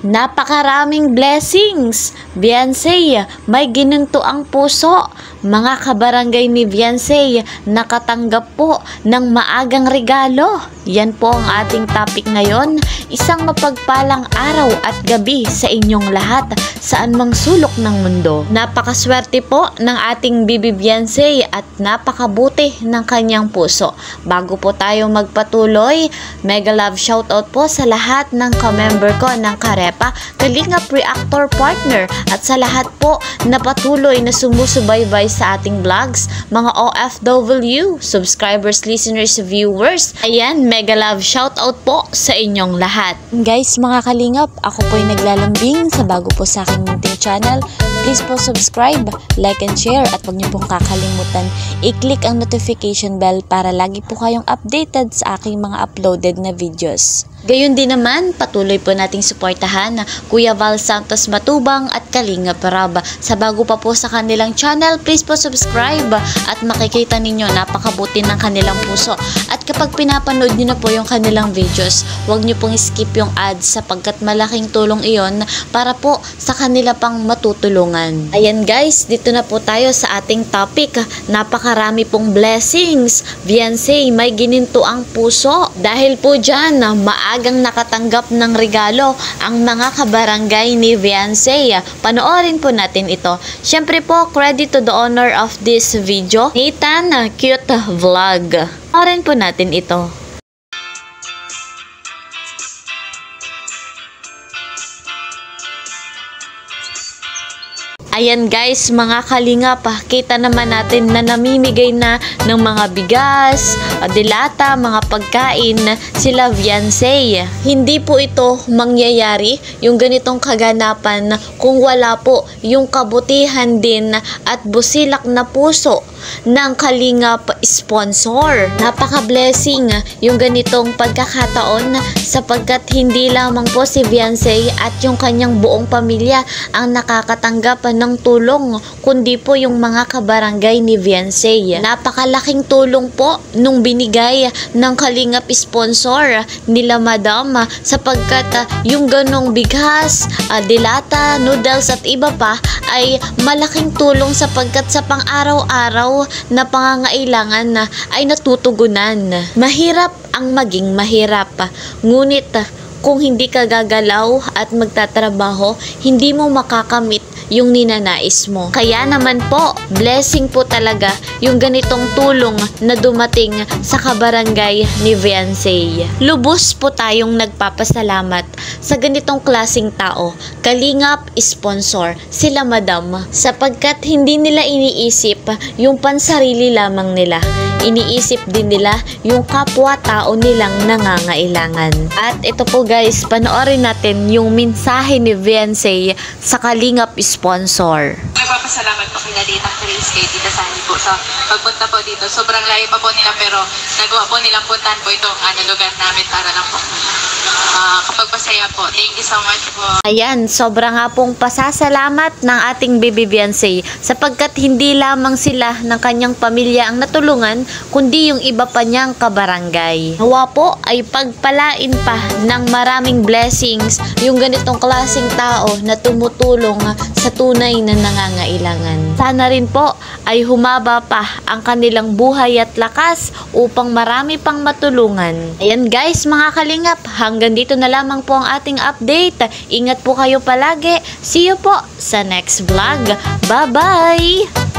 Napakaraming blessings. Beyonce, may ginunto ang puso. Mga kabarangay ni Beyonce, nakatanggap po ng maagang regalo. Yan po ang ating topic ngayon. Isang mapagpalang araw at gabi sa inyong lahat, saan mang sulok ng mundo. Napakaswerte po ng ating Bibi Beyonce at napakabuti ng kanyang puso. Bago po tayo magpatuloy, mega love shoutout po sa lahat ng ka-member ko ng Karepa, Kalingap Reactor Partner, at sa lahat po na patuloy na sumusubaybay sa ating vlogs, mga OFW, subscribers, listeners, viewers. Ayan, mega love shoutout po sa inyong lahat. Guys, mga Kalingap, ako po ay naglalambing sa bago po sa aking munting channel. Please po subscribe, like and share, at huwag niyo pong kakalimutan i-click ang notification bell para lagi po kayong updated sa aking mga uploaded na videos. Gayon din naman, patuloy po nating suportahan na Kuya Val Santos Matubang at Kalingap Rab. Sa bago pa po sa kanilang channel, please po subscribe at makikita ninyo napakabuti ng kanilang puso. At kapag pinapanood nyo na po yung kanilang videos, huwag nyo pong skip yung ads sapagkat malaking tulong iyon para po sa kanila pang matutulungan. Ayan guys, dito na po tayo sa ating topic. Napakarami pong blessings. Beyonce, may gininto ang puso. Dahil po dyan, maagang nakatanggap ng regalo ang mga kabarangay ni Beyonce. Panoorin po natin ito. Syempre po, credit to the owner of this video, Nathan Cute Vlog. Panoorin po natin ito. Ayan guys, mga Kalingap, kita naman natin na namimigay na ng mga bigas, delata, mga pagkain sila Beyonce. Hindi po ito mangyayari, yung ganitong kaganapan, kung wala po yung kabutihan din at busilak na puso ng Kalingap sponsor. Napaka-blessing yung ganitong pagkakataon sapagkat hindi lamang po si Beyonce at yung kanyang buong pamilya ang nakakatanggap ng tulong, kundi po yung mga kabarangay ni Beyonce. Napakalaking tulong po nung binigay ng Kalingap sponsor nila Madam sapagkat yung ganong bigas, delata, noodles at iba pa ay malaking tulong sapagkat sa pang-araw-araw na pangangailangan ay natutugunan. Mahirap ang maging mahirap, ngunit kung hindi ka gagalaw at magtatrabaho, hindi mo makakamit yung ninanais mo. Kaya naman po, blessing po talaga yung ganitong tulong na dumating sa kabarangay ni Beyonce. Lubos po tayong nagpapasalamat sa ganitong klaseng tao, Kalingap sponsor, sila Madam, sapagkat hindi nila iniisip yung pansarili lamang nila. Iniisip din nila yung kapwa-tao nilang nangangailangan. At ito po guys, panoorin natin yung mensahe ni Beyonce sa Kalingap sponsor. Nagpapasalamat po kay Tita Chris, kay Tita Sally po sa pagpunta po dito. Sobrang layo pa po nila pero nagawa po nilang puntahan po itong lugar namin para lang po kapag pasaya po. Thank you so much po. Ayan, sobra nga pong pasasalamat ng ating Bibi Beyonce sapagkat hindi lamang sila ng kanyang pamilya ang natulungan, kundi yung iba pa niyang kabarangay. Nawa po ay pagpalain pa ng maraming blessings yung ganitong klaseng tao na tumutulong sa tunay na nangangailangan. Sana rin po ay humaba pa ang kanilang buhay at lakas upang marami pang matulungan. Ayan guys, mga Kalingap, hanggang dito na lamang po ang ating update. Ingat po kayo palagi. See you po sa next vlog. Bye-bye!